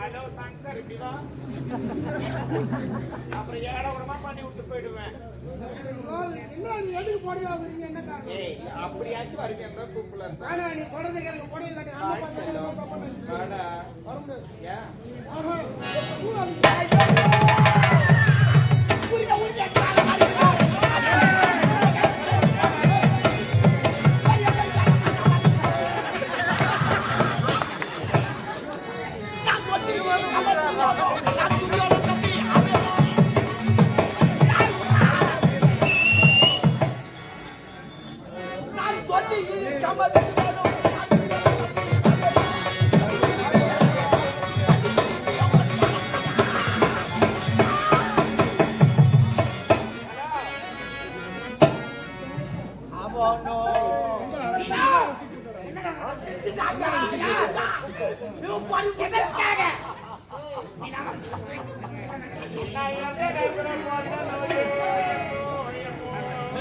Hello Shankar இப்படிவா அப்புறம் ஏடா பண்ணி விட்டு போயிடுவேன். எதுக்கு போடியா வரீங்க? என்ன காரணம்? ஏய் அப்படியாச்சும் வரீங்க என்ன கூப்பிடல. ஆனா நீ சொல்றது எனக்கு போடியா காட்டி வாடா வரும்.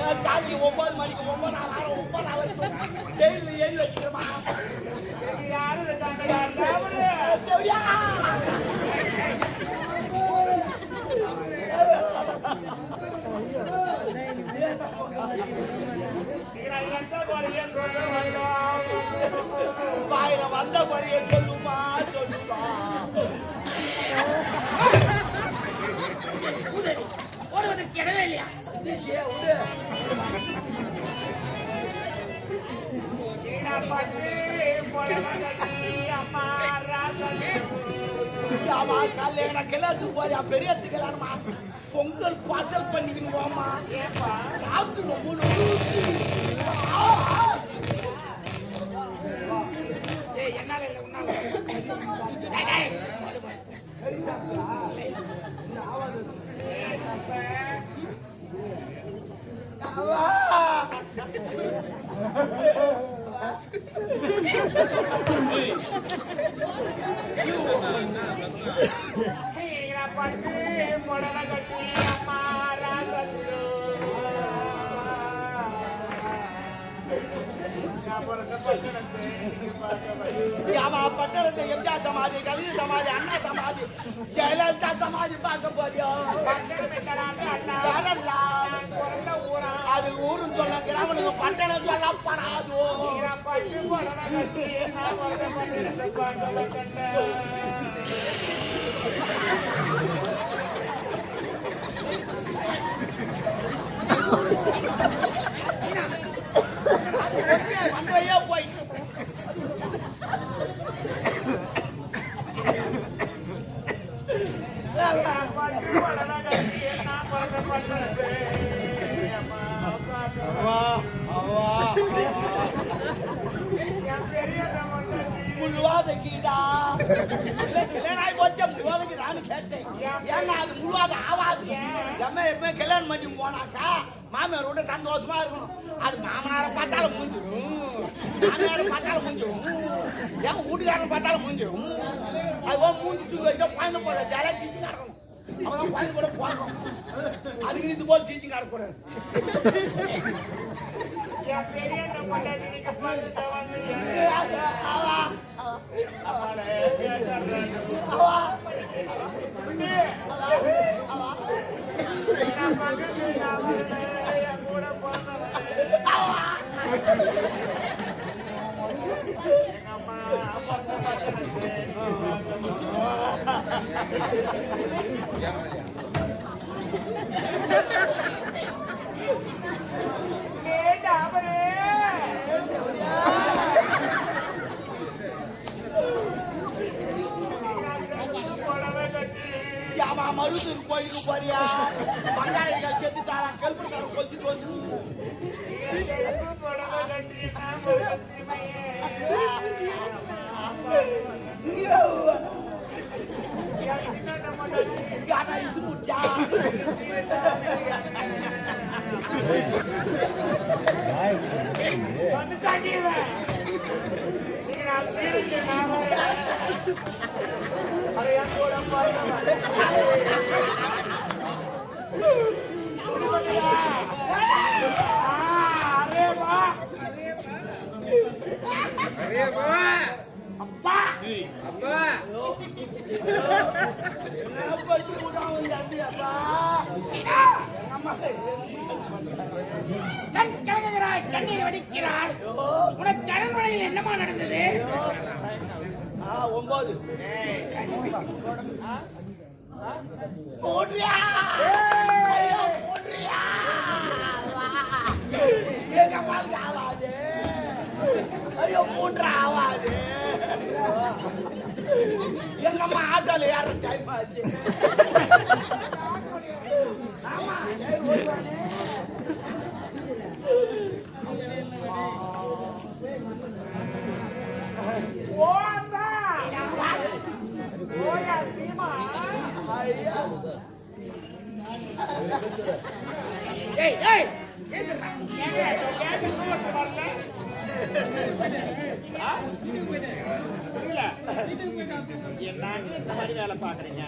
ஏன் காலைக்கு 9 மணிக்கு 9 டெய்லி ஏறி வச்சுக்கிறமா யாரு ஆயிரம் வந்த குறைய சொல்லுமா சொல்லுமா ஓடுவது கிடவே இல்லையா? பெரியத்துக்கலாமா பொங்கல் பாசல் பண்ணிக்கணும் போமா சாப்பிட்டு ரொம்ப என்னால இல்ல உன்னால பட்டணத்தை எம்ஜிஆர் சமாதி, கவிதை சமாதி, அண்ணா சமாதி, ஜெயலலிதா சமாதி பார்க்க போறியா? அது ஊருன்னு சொல்ல கிராமனுக்கு பட்டணம் சொல்ல படாதோ. அங்கேயே போயிடுச்சு. முழுவாத கீதா கல்யாணம் போச்சா முழுவாத கீதான்னு கேட்டேன். ஏன்னா அது முழுவாத ஆவாது. எப்பவுமே கல்யாணம் பண்ணி போனாக்கா மாமியாரோட சந்தோஷமா இருக்கணும். அது மாமனாரை பார்த்தாலும் முடிஞ்சிடும், மாமியாரை பார்த்தாலும் முடிஞ்சிடும், என் வீட்டுக்காரன் பார்த்தாலும் முடிஞ்சிடும். அது மூஞ்சி தூக்கி வச்சா பாய்ந்து போற ஜாலியா சீச்சு கிடக்கணும். அவன் பாய்ந்து கூட போகணும். அதுக்கு இது போல் சீச்சு கிடக்கூடாது. மருத்துவ கோயிலுக்கு போறியா? பஞ்சாயத்து செத்துட்டாரா? கல்புக்கார கொல்லிட்டு வந்து அப்பா ஏய். ஆ? ஆ? மூன்றியா ஏய். ஐயோ மூன்றியா எங்க அம்மாவுக்கு ஆவாது ஐயோ மூன்றா ஆவாது எங்க அம்மா ஆட்டோல ஏற டைம் ஆச்சு ஆமா வருவானே ஓந்தா. ஓயா சீமா. ஐயா ஏய் ஏய் ஏங்க, இந்த கேட்டுக்கு ஒருத்தர் வரல. ஆ? புரியல. என்னங்க இந்த மாதிரி வேலை பாக்குறீங்க?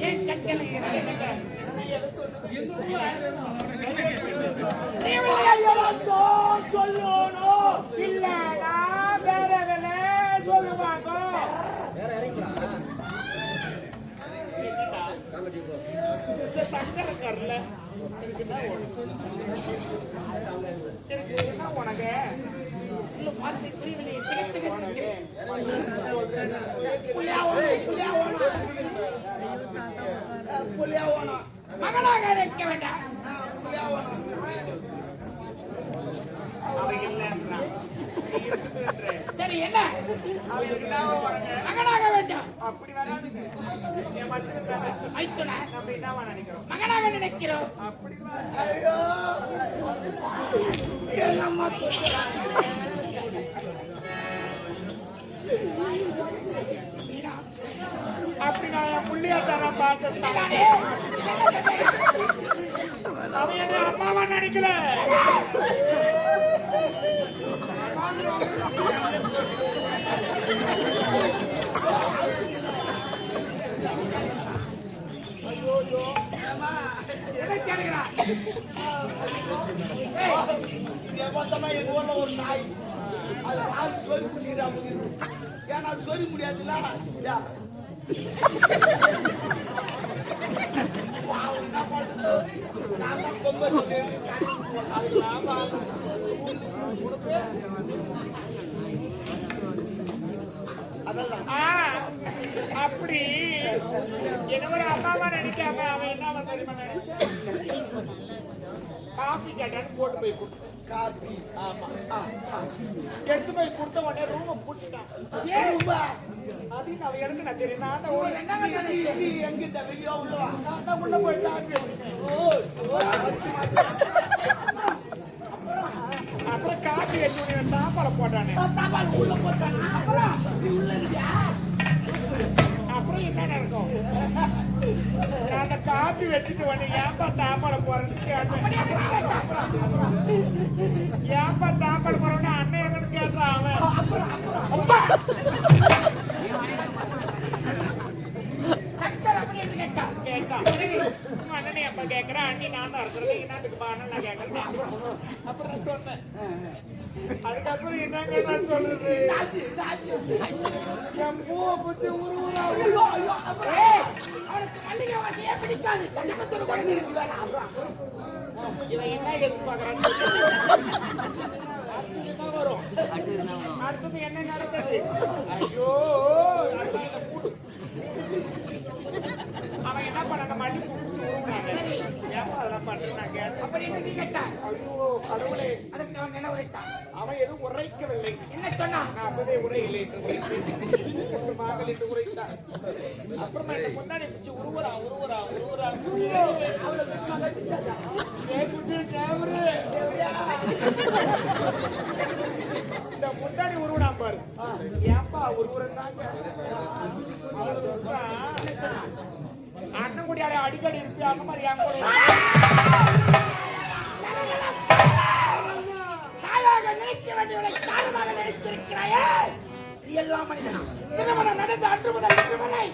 ஏன் கட்டல சொல்லணும் இல்லடா, வேற வேலை சொல்லுவாங்க. என்னடா? இந்த சங்கரக்காரர்ல இருக்குன்னா உனக்கு இல்ல பார்த்து புரியவில்லை. மகனாக நிற்க வேண்டாம். அவன் இல்லைன்றான். நீ இருக்குதுன்ற. சரி என்ன அவன் இருக்குதாவோ வரங்க. மகனாக வேண்டாம். அப்படி வராதுங்க. என் மச்சன் தானே. மைத்துன நம்ம என்னவா நினைக்கிறோம்? மகனாக நினைக்கிறோம். அப்படி ஐயோ எங்க அம்மா அப்படி நான் என் புள்ளியாத்தான பார்த்தேன். அவன் என்ன அம்மாவா நினைக்கல. எதை தேடுகிறார்? மொத்தமா எங்க ஊர்ல ஒரு நாய் அது நாய் சொல்லி குடிக்கிறா ஏன்னா அது சொல்லி முடியாதுல்ல என்ன பண்ணுறது நான் தான் கொம்ப அதெல்லாம் ஆ, அப்படி என்ன ஒரு அம்மாவா நினைக்காம அவன் என்ன தெரியுமா நினைச்சான்? காஃபி கேட்டான்னு போட்டு போய் கொடுத்தான். காப்பி ஆமா. எடுத்து போய் கொடுத்த உடனே ரூமை பூட்டிட்டான். ஏன் ரொம்ப அதையும் அவன் எனக்கு நான் தெரியும். நான் தான் ஒரு எங்க இந்த வெளியே உள்ளவா நான் தான் உள்ள போய் லாக் வச்சுட்டேன். அப்புறம் காஃபி வச்சு தாப்பால போட்டானே. தாப்பால் உள்ள போட்டானா அப்புறம் நீ உள்ள இருக்கியா அப்புறம் என்ன நடக்கும்? நான் அந்த காப்பி வச்சுட்டு உடனே ஏன்பா தாப்பால போறேன்னு கேட்டேன். ஏன்பா தாப்பால போறேன்னு அண்ணன் எங்கன்னு கேட்டான் அவன். அம்மா! சங்கர் அப்படி என்று கேட்டார். கேட்டான். உங்க அண்ணனை எப்ப கேட்கிறேன்? அண்ணி நான் தான் இருக்கிறேன். நீங்க என்னத்துக்கு பா அண்ணன் நான் கேட்கறேன். அப்புறம் நான் சொன்னேன். அதுக்கப்புறம் என்னங்க நான் சொல்றது? என் பூவை பத்தி உருவா ஏய், அவனுக்கு மல்லிகை வாசனையே பிடிக்காது. கச்சக்கத்தூர் குழந்தை இருக்குதானா? இவன் என்ன எதிர்பார்க்கறான்னு அடுத்தது என்ன வரும்? அடுத்தது என்ன நடந்தது? ஐயோ அடுத்தது என்ன கூடு. அவன் என்ன பண்ணாங்க? மல்லி குடிச்சு உருவினாங்க. ஏப்பா அதெல்லாம் பண்றேன் நான் கேட்டேன். அப்படி என்று நீ கேட்டார். ஐயோ கடவுளே, அதற்கு அவன் என்ன உரைத்தான்? அவன் எதுவும் உரைக்கவில்லை. என்ன சொன்னான்? நான் அப்பவே உரையில்லை என்று உரைத்தேன். மகள் என்று உரைத்தான். அப்புறமா இந்த முன்னாடி பிடிச்சு உருவரா. இந்த முன்னாடி உருவனா பாரு. ஏப்பா உருவறாங்க? அண்ணன் கூட அடிக்கடி இருப்பியாங்க மாதிரி என் கூட தாயாக நினைக்க வேண்டியவனை தாரமாக நினைத்திருக்கிறாயே. நீ எல்லாம் மனிதனா? திருமணம் நடந்த அன்று முதல் இன்று வரை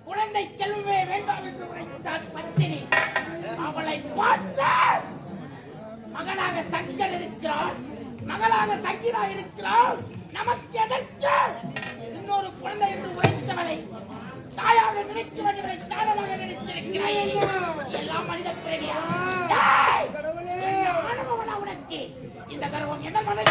குழந்தை செல்வமே வேண்டாம் என்று உரைத்தாள் பத்தினி. அவளை பார்த்து மகனாக சங்கர் இருக்கிறான், மகளாக சங்கிரா இருக்கிறாள். நமக்கு எதற்கு இன்னொரு குழந்தை என்று உரைத்தவளை தாயாக நினைக்க வேண்டியவரை தாரமாக நினைத்திருக்கிறாய். எல்லாம் மனித பிறவியா? அனுபவனா உனக்கு இந்த கர்வம் என்ன மனித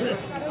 கடவுளே.